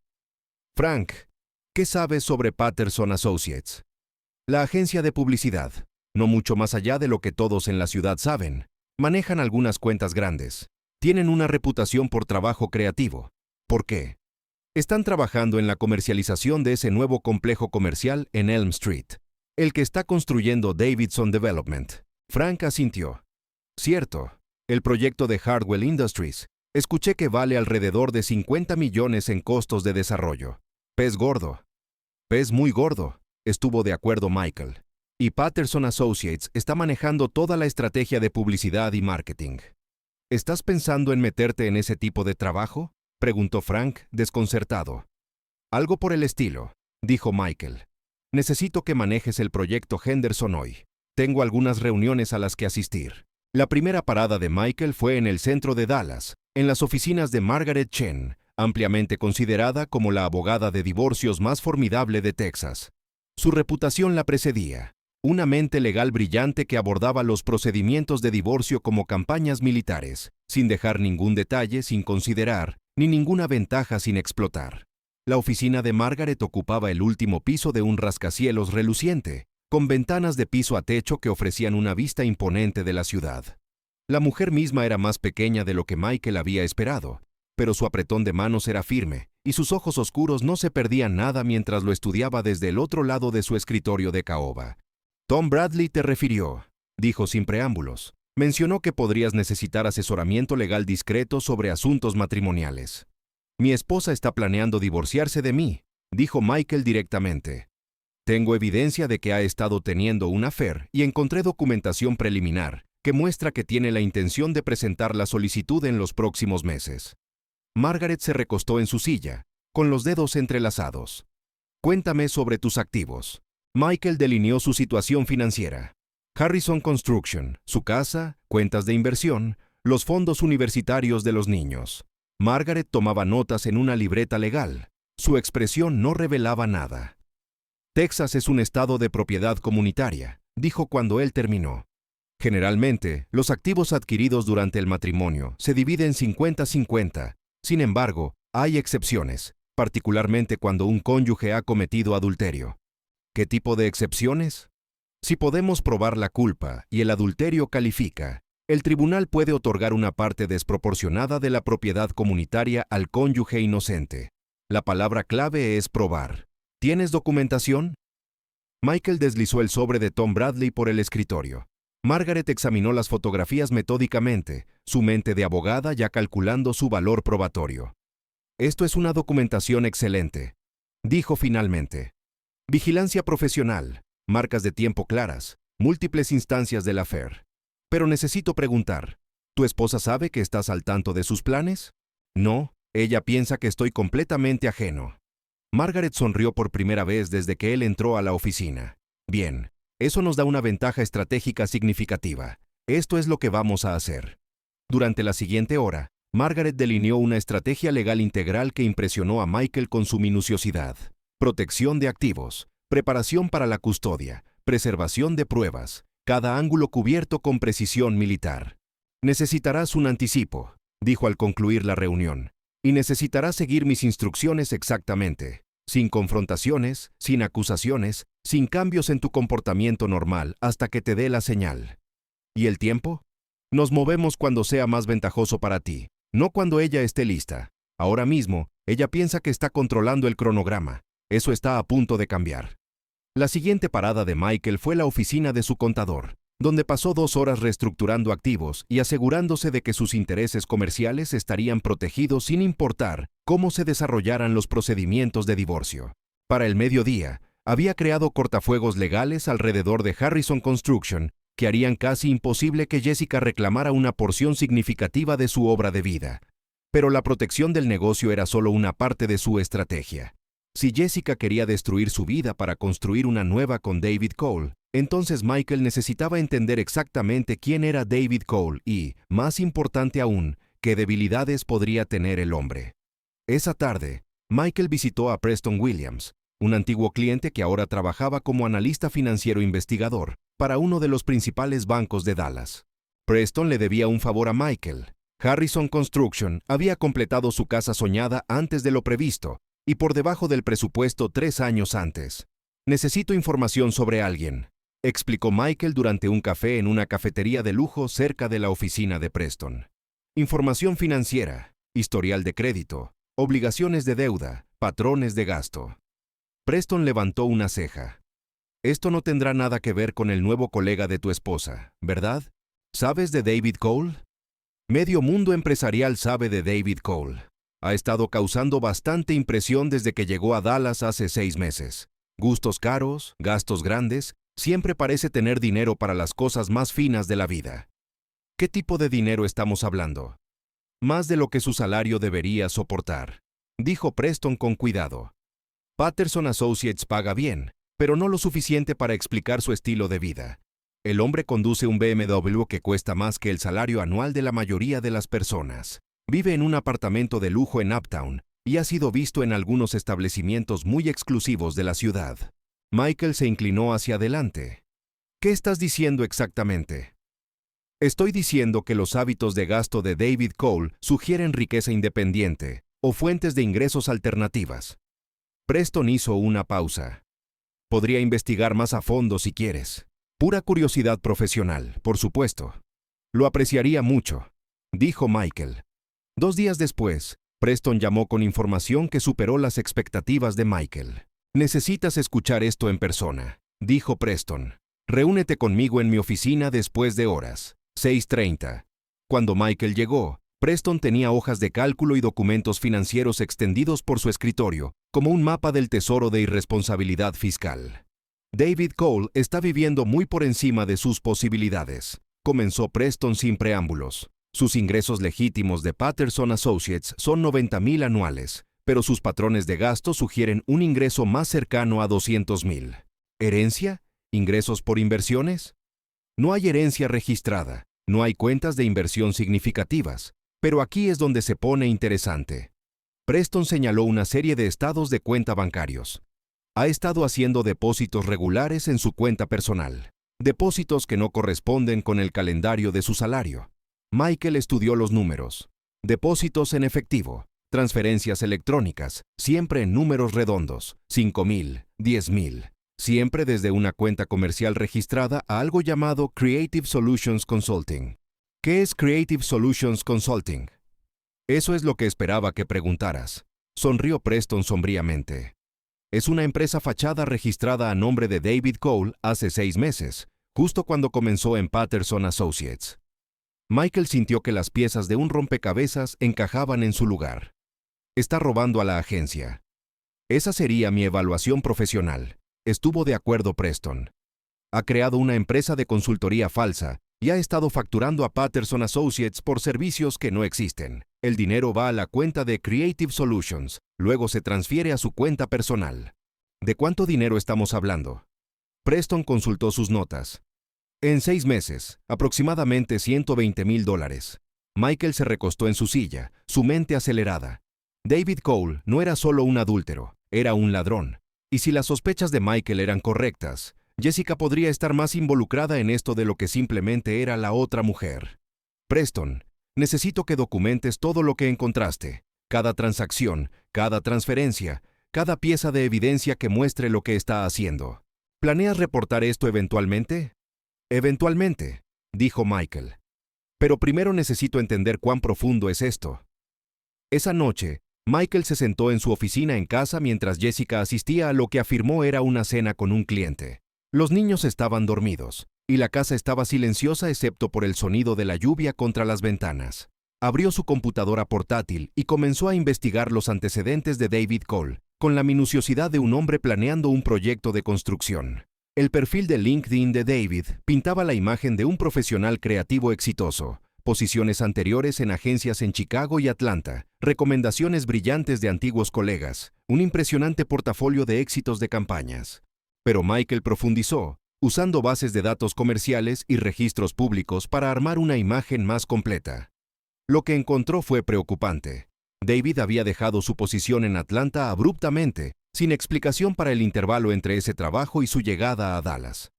«Frank, ¿Qué sabes sobre Patterson Associates? La agencia de publicidad, no mucho más allá de lo que todos en la ciudad saben. Manejan algunas cuentas grandes. Tienen una reputación por trabajo creativo. ¿Por qué? Están trabajando en la comercialización de ese nuevo complejo comercial en Elm Street, el que está construyendo Davidson Development. Frank asintió. Cierto, el proyecto de Hardwell Industries. Escuché que vale alrededor de 50 millones en costos de desarrollo. Pez gordo. Pez muy gordo, estuvo de acuerdo Michael. Y Patterson Associates está manejando toda la estrategia de publicidad y marketing. ¿Estás pensando en meterte en ese tipo de trabajo?, preguntó Frank, desconcertado. Algo por el estilo, dijo Michael. Necesito que manejes el proyecto Henderson hoy. Tengo algunas reuniones a las que asistir. La primera parada de Michael fue en el centro de Dallas, en las oficinas de Margaret Chen, ampliamente considerada como la abogada de divorcios más formidable de Texas. Su reputación la precedía. Una mente legal brillante que abordaba los procedimientos de divorcio como campañas militares, sin dejar ningún detalle sin considerar, ni ninguna ventaja sin explotar. La oficina de Margaret ocupaba el último piso de un rascacielos reluciente, con ventanas de piso a techo que ofrecían una vista imponente de la ciudad. La mujer misma era más pequeña de lo que Michael había esperado, pero su apretón de manos era firme, y sus ojos oscuros no se perdían nada mientras lo estudiaba desde el otro lado de su escritorio de caoba. Tom Bradley te refirió, dijo sin preámbulos. Mencionó que podrías necesitar asesoramiento legal discreto sobre asuntos matrimoniales. Mi esposa está planeando divorciarse de mí, dijo Michael directamente. Tengo evidencia de que ha estado teniendo un affair y encontré documentación preliminar que muestra que tiene la intención de presentar la solicitud en los próximos meses. Margaret se recostó en su silla, con los dedos entrelazados. Cuéntame sobre tus activos. Michael delineó su situación financiera. Harrison Construction, su casa, cuentas de inversión, los fondos universitarios de los niños. Margaret tomaba notas en una libreta legal. Su expresión no revelaba nada. Texas es un estado de propiedad comunitaria, dijo cuando él terminó. Generalmente, los activos adquiridos durante el matrimonio se dividen 50-50. Sin embargo, hay excepciones, particularmente cuando un cónyuge ha cometido adulterio. ¿Qué tipo de excepciones? Si podemos probar la culpa y el adulterio califica, el tribunal puede otorgar una parte desproporcionada de la propiedad comunitaria al cónyuge inocente. La palabra clave es probar. ¿Tienes documentación? Michael deslizó el sobre de Tom Bradley por el escritorio. Margaret examinó las fotografías metódicamente, su mente de abogada ya calculando su valor probatorio. Esto es una documentación excelente, dijo finalmente. Vigilancia profesional, marcas de tiempo claras, múltiples instancias del affair. Pero necesito preguntar, ¿tu esposa sabe que estás al tanto de sus planes? No, ella piensa que estoy completamente ajeno. Margaret sonrió por primera vez desde que él entró a la oficina. Bien, eso nos da una ventaja estratégica significativa. Esto es lo que vamos a hacer. Durante la siguiente hora, Margaret delineó una estrategia legal integral que impresionó a Michael con su minuciosidad. Protección de activos, preparación para la custodia, preservación de pruebas, cada ángulo cubierto con precisión militar. Necesitarás un anticipo, dijo al concluir la reunión, y necesitarás seguir mis instrucciones exactamente, sin confrontaciones, sin acusaciones, sin cambios en tu comportamiento normal hasta que te dé la señal. ¿Y el tiempo? Nos movemos cuando sea más ventajoso para ti, no cuando ella esté lista. Ahora mismo, ella piensa que está controlando el cronograma. Eso está a punto de cambiar. La siguiente parada de Michael fue la oficina de su contador, donde pasó 2 horas reestructurando activos y asegurándose de que sus intereses comerciales estarían protegidos sin importar cómo se desarrollaran los procedimientos de divorcio. Para el mediodía, había creado cortafuegos legales alrededor de Harrison Construction que harían casi imposible que Jessica reclamara una porción significativa de su obra de vida. Pero la protección del negocio era solo una parte de su estrategia. Si Jessica quería destruir su vida para construir una nueva con David Cole, entonces Michael necesitaba entender exactamente quién era David Cole y, más importante aún, qué debilidades podría tener el hombre. Esa tarde, Michael visitó a Preston Williams, un antiguo cliente que ahora trabajaba como analista financiero investigador para uno de los principales bancos de Dallas. Preston le debía un favor a Michael. Harrison Construction había completado su casa soñada antes de lo previsto, y por debajo del presupuesto 3 años antes. Necesito información sobre alguien, explicó Michael durante un café en una cafetería de lujo cerca de la oficina de Preston. Información financiera, historial de crédito, obligaciones de deuda, patrones de gasto. Preston levantó una ceja. Esto no tendrá nada que ver con el nuevo colega de tu esposa, ¿verdad? ¿Sabes de David Cole? Medio mundo empresarial sabe de David Cole. Ha estado causando bastante impresión desde que llegó a Dallas hace 6 meses. Gustos caros, gastos grandes, siempre parece tener dinero para las cosas más finas de la vida. ¿Qué tipo de dinero estamos hablando? Más de lo que su salario debería soportar, dijo Preston con cuidado. Patterson Associates paga bien, pero no lo suficiente para explicar su estilo de vida. El hombre conduce un BMW que cuesta más que el salario anual de la mayoría de las personas. Vive en un apartamento de lujo en Uptown y ha sido visto en algunos establecimientos muy exclusivos de la ciudad. Michael se inclinó hacia adelante. ¿Qué estás diciendo exactamente? Estoy diciendo que los hábitos de gasto de David Cole sugieren riqueza independiente o fuentes de ingresos alternativas. Preston hizo una pausa. Podría investigar más a fondo si quieres. Pura curiosidad profesional, por supuesto. Lo apreciaría mucho, dijo Michael. 2 días después, Preston llamó con información que superó las expectativas de Michael. Necesitas escuchar esto en persona, dijo Preston. Reúnete conmigo en mi oficina después de horas. 6:30. Cuando Michael llegó, Preston tenía hojas de cálculo y documentos financieros extendidos por su escritorio, como un mapa del tesoro de irresponsabilidad fiscal. David Cole está viviendo muy por encima de sus posibilidades, comenzó Preston sin preámbulos. Sus ingresos legítimos de Patterson Associates son 90,000 anuales, pero sus patrones de gasto sugieren un ingreso más cercano a 200,000. ¿Herencia? ¿Ingresos por inversiones? No hay herencia registrada, no hay cuentas de inversión significativas, pero aquí es donde se pone interesante. Preston señaló una serie de estados de cuenta bancarios. Ha estado haciendo depósitos regulares en su cuenta personal, depósitos que no corresponden con el calendario de su salario. Michael estudió los números. Depósitos en efectivo, transferencias electrónicas, siempre en números redondos, 5,000, 10,000. Siempre desde una cuenta comercial registrada a algo llamado Creative Solutions Consulting. ¿Qué es Creative Solutions Consulting? Eso es lo que esperaba que preguntaras. Sonrió Preston sombríamente. Es una empresa fachada registrada a nombre de David Cole hace 6 meses, justo cuando comenzó en Patterson Associates. Michael sintió que las piezas de un rompecabezas encajaban en su lugar. Está robando a la agencia. Esa sería mi evaluación profesional. Estuvo de acuerdo Preston. Ha creado una empresa de consultoría falsa y ha estado facturando a Patterson Associates por servicios que no existen. El dinero va a la cuenta de Creative Solutions, luego se transfiere a su cuenta personal. ¿De cuánto dinero estamos hablando? Preston consultó sus notas. En 6 meses, aproximadamente $120,000. Michael se recostó en su silla, su mente acelerada. David Cole no era solo un adúltero, era un ladrón. Y si las sospechas de Michael eran correctas, Jessica podría estar más involucrada en esto de lo que simplemente era la otra mujer. Preston, necesito que documentes todo lo que encontraste, cada transacción, cada transferencia, cada pieza de evidencia que muestre lo que está haciendo. ¿Planeas reportar esto eventualmente? Eventualmente, dijo Michael. Pero primero necesito entender cuán profundo es esto. Esa noche, Michael se sentó en su oficina en casa mientras Jessica asistía a lo que afirmó era una cena con un cliente. Los niños estaban dormidos, y la casa estaba silenciosa excepto por el sonido de la lluvia contra las ventanas. Abrió su computadora portátil y comenzó a investigar los antecedentes de David Cole, con la minuciosidad de un hombre planeando un proyecto de construcción. El perfil de LinkedIn de David pintaba la imagen de un profesional creativo exitoso. Posiciones anteriores en agencias en Chicago y Atlanta, recomendaciones brillantes de antiguos colegas, un impresionante portafolio de éxitos de campañas. Pero Michael profundizó, usando bases de datos comerciales y registros públicos para armar una imagen más completa. Lo que encontró fue preocupante. David había dejado su posición en Atlanta abruptamente, sin explicación para el intervalo entre ese trabajo y su llegada a Dallas.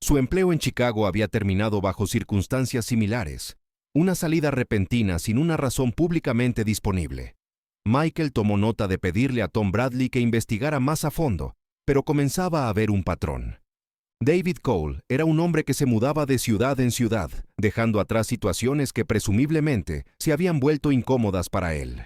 Su empleo en Chicago había terminado bajo circunstancias similares. Una salida repentina sin una razón públicamente disponible. Michael tomó nota de pedirle a Tom Bradley que investigara más a fondo, pero comenzaba a ver un patrón. David Cole era un hombre que se mudaba de ciudad en ciudad, dejando atrás situaciones que presumiblemente se habían vuelto incómodas para él.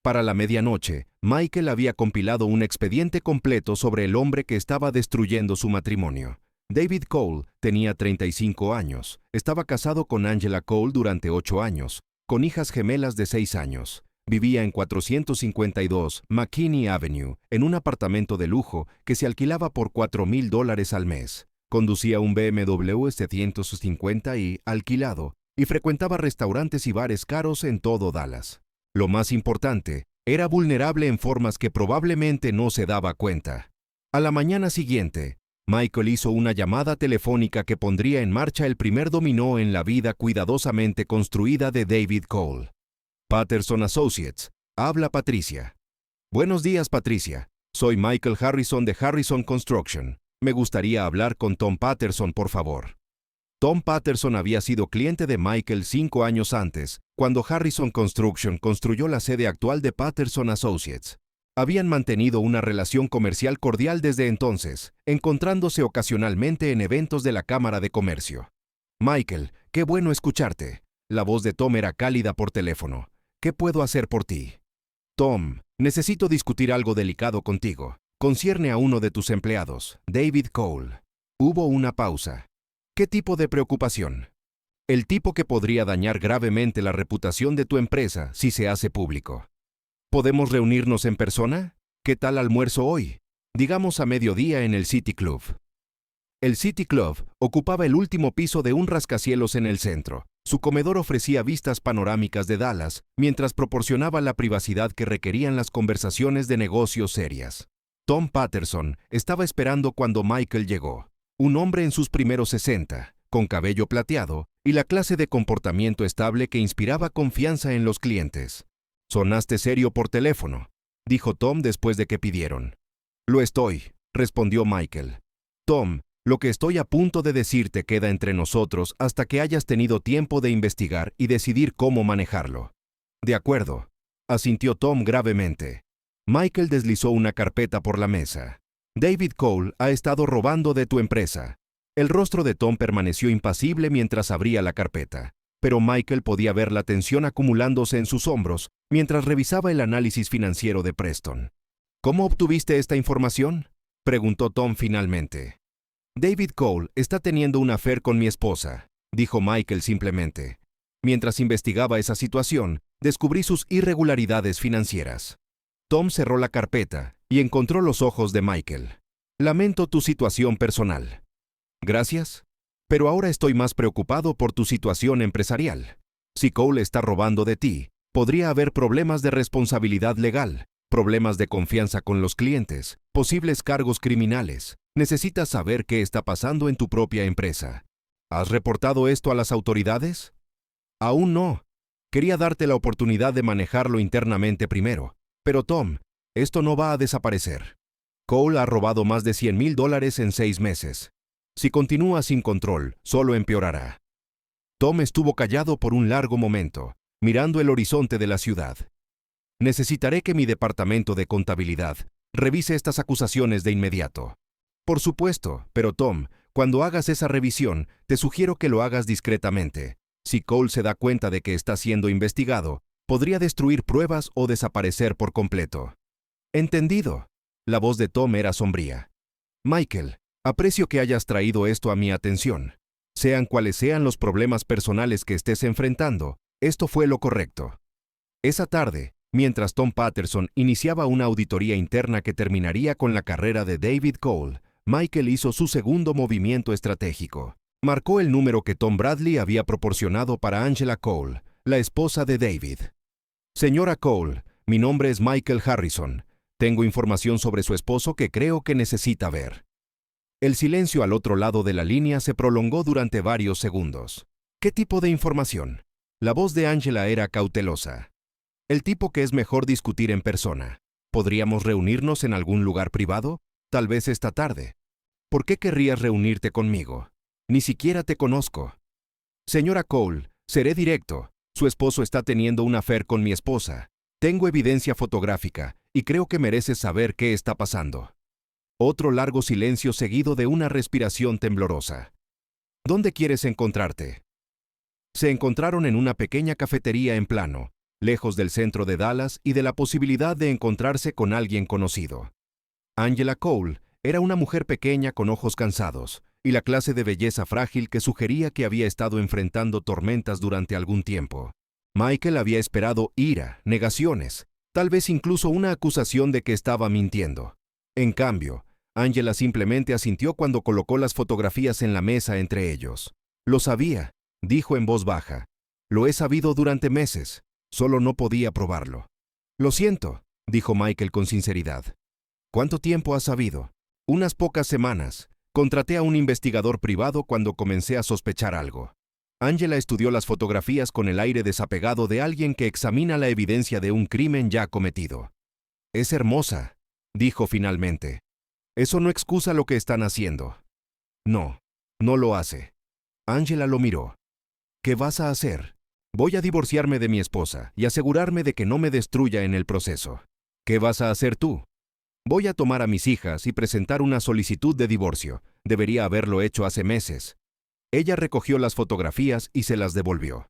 Para la medianoche, Michael había compilado un expediente completo sobre el hombre que estaba destruyendo su matrimonio. David Cole tenía 35 años, estaba casado con Angela Cole durante 8 años, con hijas gemelas de 6 años. Vivía en 452 McKinney Avenue, en un apartamento de lujo que se alquilaba por $4,000 al mes. Conducía un BMW 750i alquilado y frecuentaba restaurantes y bares caros en todo Dallas. Lo más importante, era vulnerable en formas que probablemente no se daba cuenta. A la mañana siguiente, Michael hizo una llamada telefónica que pondría en marcha el primer dominó en la vida cuidadosamente construida de David Cole. Patterson Associates. Habla Patricia. Buenos días, Patricia. Soy Michael Harrison de Harrison Construction. Me gustaría hablar con Tom Patterson, por favor. Tom Patterson había sido cliente de Michael 5 años antes, cuando Harrison Construction construyó la sede actual de Patterson Associates. Habían mantenido una relación comercial cordial desde entonces, encontrándose ocasionalmente en eventos de la Cámara de Comercio. Michael, qué bueno escucharte. La voz de Tom era cálida por teléfono. ¿Qué puedo hacer por ti? Tom, necesito discutir algo delicado contigo. Concierne a uno de tus empleados, David Cole. Hubo una pausa. ¿Qué tipo de preocupación? El tipo que podría dañar gravemente la reputación de tu empresa si se hace público. ¿Podemos reunirnos en persona? ¿Qué tal almuerzo hoy? Digamos a mediodía en el City Club. El City Club ocupaba el último piso de un rascacielos en el centro. Su comedor ofrecía vistas panorámicas de Dallas, mientras proporcionaba la privacidad que requerían las conversaciones de negocios serias. Tom Patterson estaba esperando cuando Michael llegó. Un hombre en sus primeros 60, con cabello plateado y la clase de comportamiento estable que inspiraba confianza en los clientes. «Sonaste serio por teléfono», dijo Tom después de que pidieron. «Lo estoy», respondió Michael. «Tom, lo que estoy a punto de decirte queda entre nosotros hasta que hayas tenido tiempo de investigar y decidir cómo manejarlo». «De acuerdo», asintió Tom gravemente. Michael deslizó una carpeta por la mesa. «David Cole ha estado robando de tu empresa». El rostro de Tom permaneció impasible mientras abría la carpeta, pero Michael podía ver la tensión acumulándose en sus hombros mientras revisaba el análisis financiero de Preston. «¿Cómo obtuviste esta información?», preguntó Tom finalmente. «David Cole está teniendo un affair con mi esposa», dijo Michael simplemente. «Mientras investigaba esa situación, descubrí sus irregularidades financieras». Tom cerró la carpeta y encontró los ojos de Michael. «Lamento tu situación personal». «Gracias. Pero ahora estoy más preocupado por tu situación empresarial. Si Cole está robando de ti, podría haber problemas de responsabilidad legal, problemas de confianza con los clientes, posibles cargos criminales. Necesitas saber qué está pasando en tu propia empresa. ¿Has reportado esto a las autoridades?» «Aún no. Quería darte la oportunidad de manejarlo internamente primero. Pero Tom, esto no va a desaparecer. Cole ha robado más de $100,000 en 6 meses. Si continúa sin control, solo empeorará». Tom estuvo callado por un largo momento, mirando el horizonte de la ciudad. «Necesitaré que mi departamento de contabilidad revise estas acusaciones de inmediato». «Por supuesto, pero Tom, cuando hagas esa revisión, te sugiero que lo hagas discretamente. Si Cole se da cuenta de que está siendo investigado, podría destruir pruebas o desaparecer por completo». «Entendido». La voz de Tom era sombría. «Michael, aprecio que hayas traído esto a mi atención. Sean cuales sean los problemas personales que estés enfrentando, esto fue lo correcto». Esa tarde, mientras Tom Patterson iniciaba una auditoría interna que terminaría con la carrera de David Cole, Michael hizo su segundo movimiento estratégico. Marcó el número que Tom Bradley había proporcionado para Angela Cole, la esposa de David. «Señora Cole, mi nombre es Michael Harrison. Tengo información sobre su esposo que creo que necesita ver». El silencio al otro lado de la línea se prolongó durante varios segundos. «¿Qué tipo de información?». La voz de Angela era cautelosa. «El tipo que es mejor discutir en persona. ¿Podríamos reunirnos en algún lugar privado? Tal vez esta tarde». «¿Por qué querrías reunirte conmigo? Ni siquiera te conozco». «Señora Cole, seré directo. Su esposo está teniendo un affair con mi esposa. Tengo evidencia fotográfica y creo que mereces saber qué está pasando. Otro largo silencio seguido de una respiración temblorosa. ¿Dónde quieres encontrarte? Se encontraron en una pequeña cafetería en Plano, lejos del centro de Dallas y de la posibilidad de encontrarse con alguien conocido. Angela Cole era una mujer pequeña con ojos cansados y la clase de belleza frágil que sugería que había estado enfrentando tormentas durante algún tiempo. Michael había esperado ira, negaciones, tal vez incluso una acusación de que estaba mintiendo. En cambio, Angela simplemente asintió cuando colocó las fotografías en la mesa entre ellos. Lo sabía, dijo en voz baja. Lo he sabido durante meses, solo no podía probarlo. Lo siento, dijo Michael con sinceridad. ¿Cuánto tiempo has sabido? Unas pocas semanas. Contraté a un investigador privado cuando comencé a sospechar algo. Angela estudió las fotografías con el aire desapegado de alguien que examina la evidencia de un crimen ya cometido. Es hermosa, dijo finalmente. Eso no excusa lo que están haciendo. No, no lo hace. Angela lo miró. ¿Qué vas a hacer? Voy a divorciarme de mi esposa y asegurarme de que no me destruya en el proceso. ¿Qué vas a hacer tú? Voy a tomar a mis hijas y presentar una solicitud de divorcio. Debería haberlo hecho hace meses. Ella recogió las fotografías y se las devolvió.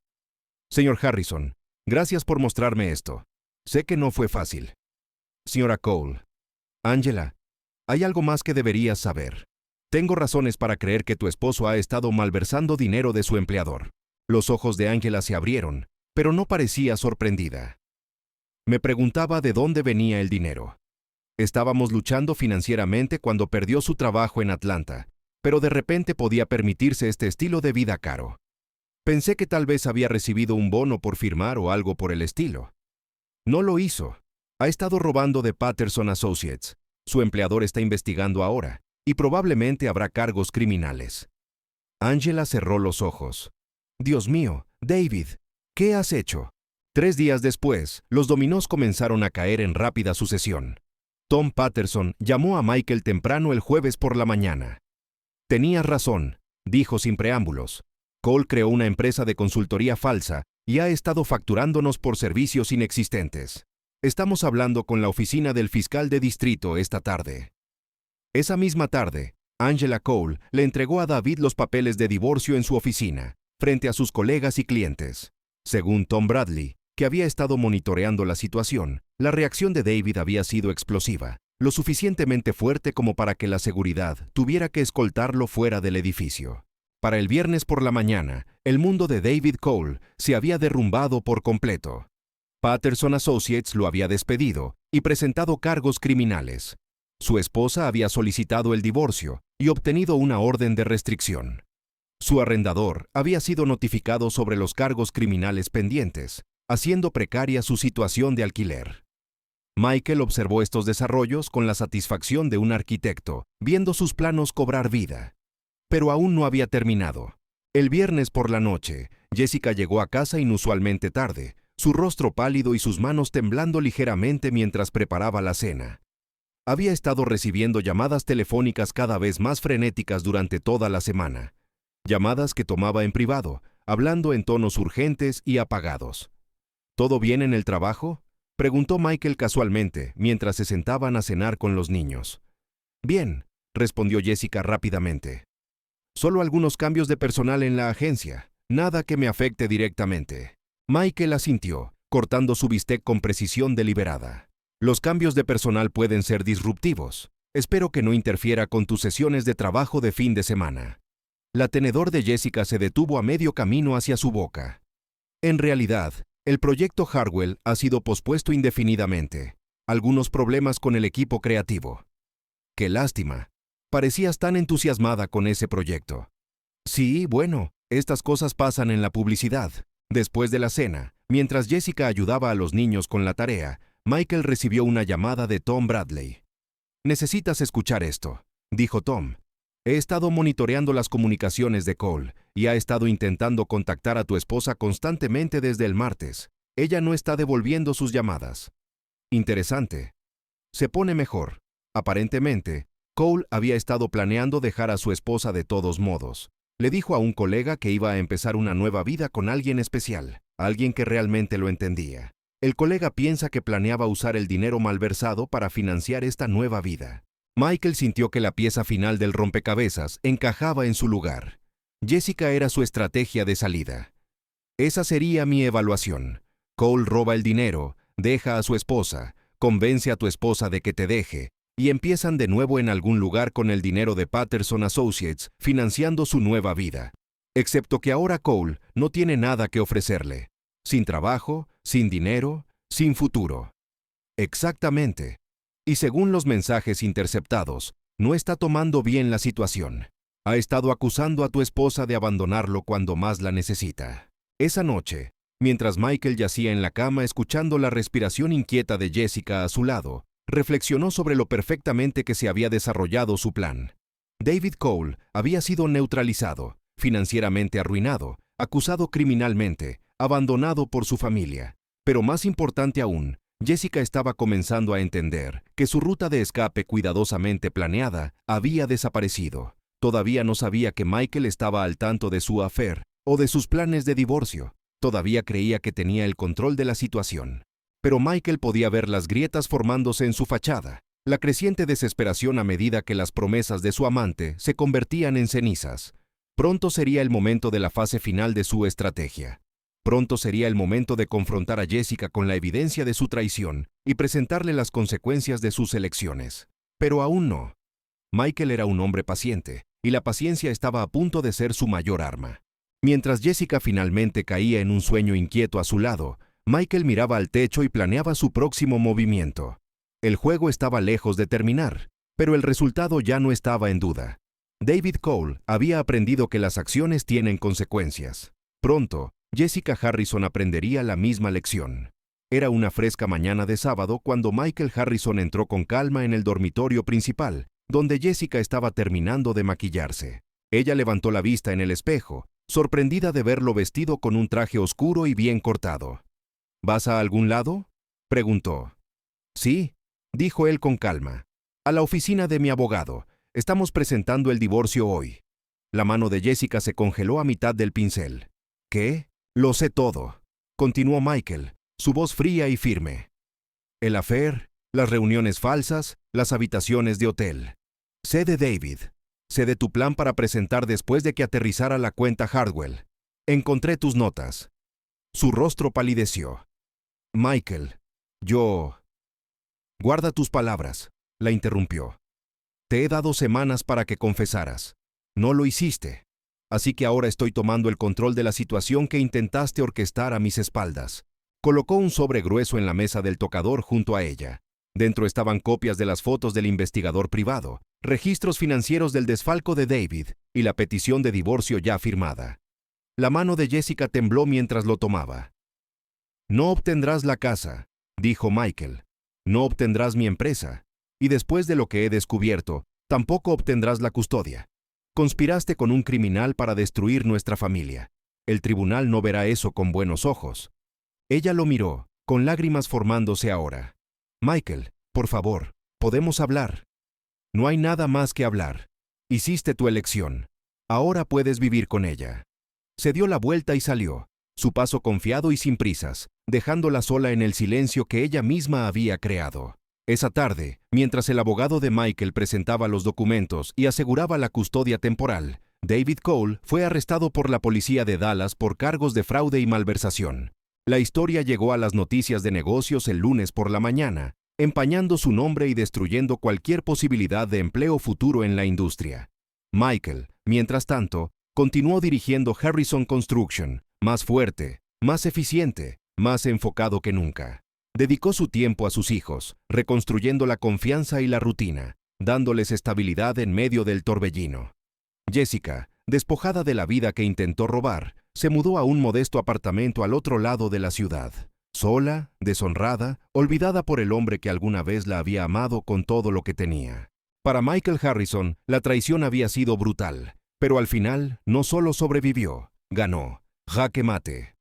Señor Harrison, gracias por mostrarme esto. Sé que no fue fácil. Señora Cole. Angela, hay algo más que deberías saber. Tengo razones para creer que tu esposo ha estado malversando dinero de su empleador. Los ojos de Angela se abrieron, pero no parecía sorprendida. Me preguntaba de dónde venía el dinero. Estábamos luchando financieramente cuando perdió su trabajo en Atlanta, pero de repente podía permitirse este estilo de vida caro. Pensé que tal vez había recibido un bono por firmar o algo por el estilo. No lo hizo. Ha estado robando de Patterson Associates. Su empleador está investigando ahora, y probablemente habrá cargos criminales. Angela cerró los ojos. Dios mío, David, ¿qué has hecho? 3 días después, los dominós comenzaron a caer en rápida sucesión. Tom Patterson llamó a Michael temprano el jueves por la mañana. Tenías razón, dijo sin preámbulos. Cole creó una empresa de consultoría falsa y ha estado facturándonos por servicios inexistentes. Estamos hablando con la oficina del fiscal de distrito esta tarde. Esa misma tarde, Angela Cole le entregó a David los papeles de divorcio en su oficina, frente a sus colegas y clientes. Según Tom Bradley, que había estado monitoreando la situación, la reacción de David había sido explosiva, lo suficientemente fuerte como para que la seguridad tuviera que escoltarlo fuera del edificio. Para el viernes por la mañana, el mundo de David Cole se había derrumbado por completo. Patterson Associates lo había despedido y presentado cargos criminales. Su esposa había solicitado el divorcio y obtenido una orden de restricción. Su arrendador había sido notificado sobre los cargos criminales pendientes, haciendo precaria su situación de alquiler. Michael observó estos desarrollos con la satisfacción de un arquitecto, viendo sus planos cobrar vida. Pero aún no había terminado. El viernes por la noche, Jessica llegó a casa inusualmente tarde, su rostro pálido y sus manos temblando ligeramente mientras preparaba la cena. Había estado recibiendo llamadas telefónicas cada vez más frenéticas durante toda la semana. Llamadas que tomaba en privado, hablando en tonos urgentes y apagados. ¿Todo bien en el trabajo?, preguntó Michael casualmente, mientras se sentaban a cenar con los niños. Bien, respondió Jessica rápidamente. Solo algunos cambios de personal en la agencia, nada que me afecte directamente. Michael asintió, cortando su bistec con precisión deliberada. Los cambios de personal pueden ser disruptivos. Espero que no interfiera con tus sesiones de trabajo de fin de semana. La tenedor de Jessica se detuvo a medio camino hacia su boca. En realidad, el proyecto Harwell ha sido pospuesto indefinidamente. Algunos problemas con el equipo creativo. ¡Qué lástima! Parecías tan entusiasmada con ese proyecto. Sí, bueno, estas cosas pasan en la publicidad. Después de la cena, mientras Jessica ayudaba a los niños con la tarea, Michael recibió una llamada de Tom Bradley. Necesitas escuchar esto, dijo Tom. He estado monitoreando las comunicaciones de Cole y ha estado intentando contactar a tu esposa constantemente desde el martes. Ella no está devolviendo sus llamadas. Interesante. Se pone mejor. Aparentemente, Cole había estado planeando dejar a su esposa de todos modos. Le dijo a un colega que iba a empezar una nueva vida con alguien especial, alguien que realmente lo entendía. El colega piensa que planeaba usar el dinero malversado para financiar esta nueva vida. Michael sintió que la pieza final del rompecabezas encajaba en su lugar. Jessica era su estrategia de salida. Esa sería mi evaluación. Cole roba el dinero, deja a su esposa, convence a tu esposa de que te deje, y empiezan de nuevo en algún lugar con el dinero de Patterson Associates, financiando su nueva vida. Excepto que ahora Cole no tiene nada que ofrecerle. Sin trabajo, sin dinero, sin futuro. Exactamente. Y según los mensajes interceptados, no está tomando bien la situación. Ha estado acusando a tu esposa de abandonarlo cuando más la necesita. Esa noche, mientras Michael yacía en la cama escuchando la respiración inquieta de Jessica a su lado, reflexionó sobre lo perfectamente que se había desarrollado su plan. David Cole había sido neutralizado, financieramente arruinado, acusado criminalmente, abandonado por su familia. Pero más importante aún, Jessica estaba comenzando a entender que su ruta de escape cuidadosamente planeada había desaparecido. Todavía no sabía que Michael estaba al tanto de su affair o de sus planes de divorcio. Todavía creía que tenía el control de la situación. Pero Michael podía ver las grietas formándose en su fachada, la creciente desesperación a medida que las promesas de su amante se convertían en cenizas. Pronto sería el momento de la fase final de su estrategia. Pronto sería el momento de confrontar a Jessica con la evidencia de su traición y presentarle las consecuencias de sus elecciones. Pero aún no. Michael era un hombre paciente, y la paciencia estaba a punto de ser su mayor arma. Mientras Jessica finalmente caía en un sueño inquieto a su lado, Michael miraba al techo y planeaba su próximo movimiento. El juego estaba lejos de terminar, pero el resultado ya no estaba en duda. David Cole había aprendido que las acciones tienen consecuencias. Pronto, Jessica Harrison aprendería la misma lección. Era una fresca mañana de sábado cuando Michael Harrison entró con calma en el dormitorio principal, donde Jessica estaba terminando de maquillarse. Ella levantó la vista en el espejo, sorprendida de verlo vestido con un traje oscuro y bien cortado. ¿Vas a algún lado?, preguntó. Sí, dijo él con calma. A la oficina de mi abogado. Estamos presentando el divorcio hoy. La mano de Jessica se congeló a mitad del pincel. ¿Qué? Lo sé todo, continuó Michael, su voz fría y firme. El affair, las reuniones falsas, las habitaciones de hotel. Sé de David. Sé de tu plan para presentar después de que aterrizara la cuenta Hardwell. Encontré tus notas. Su rostro palideció. Michael, yo... Guarda tus palabras, la interrumpió. Te he dado semanas para que confesaras. No lo hiciste. Así que ahora estoy tomando el control de la situación que intentaste orquestar a mis espaldas. Colocó un sobre grueso en la mesa del tocador junto a ella. Dentro estaban copias de las fotos del investigador privado, registros financieros del desfalco de David y la petición de divorcio ya firmada. La mano de Jessica tembló mientras lo tomaba. No obtendrás la casa, dijo Michael. No obtendrás mi empresa. Y después de lo que he descubierto, tampoco obtendrás la custodia. Conspiraste con un criminal para destruir nuestra familia. El tribunal no verá eso con buenos ojos. Ella lo miró, con lágrimas formándose ahora. Michael, por favor, podemos hablar. No hay nada más que hablar. Hiciste tu elección. Ahora puedes vivir con ella. Se dio la vuelta y salió, su paso confiado y sin prisas, dejándola sola en el silencio que ella misma había creado. Esa tarde, mientras el abogado de Michael presentaba los documentos y aseguraba la custodia temporal, David Cole fue arrestado por la policía de Dallas por cargos de fraude y malversación. La historia llegó a las noticias de negocios el lunes por la mañana, empañando su nombre y destruyendo cualquier posibilidad de empleo futuro en la industria. Michael, mientras tanto, continuó dirigiendo Harrison Construction, más fuerte, más eficiente, más enfocado que nunca. Dedicó su tiempo a sus hijos, reconstruyendo la confianza y la rutina, dándoles estabilidad en medio del torbellino. Jessica, despojada de la vida que intentó robar, se mudó a un modesto apartamento al otro lado de la ciudad. Sola, deshonrada, olvidada por el hombre que alguna vez la había amado con todo lo que tenía. Para Michael Harrison, la traición había sido brutal, pero al final no solo sobrevivió, ganó. Jaque mate.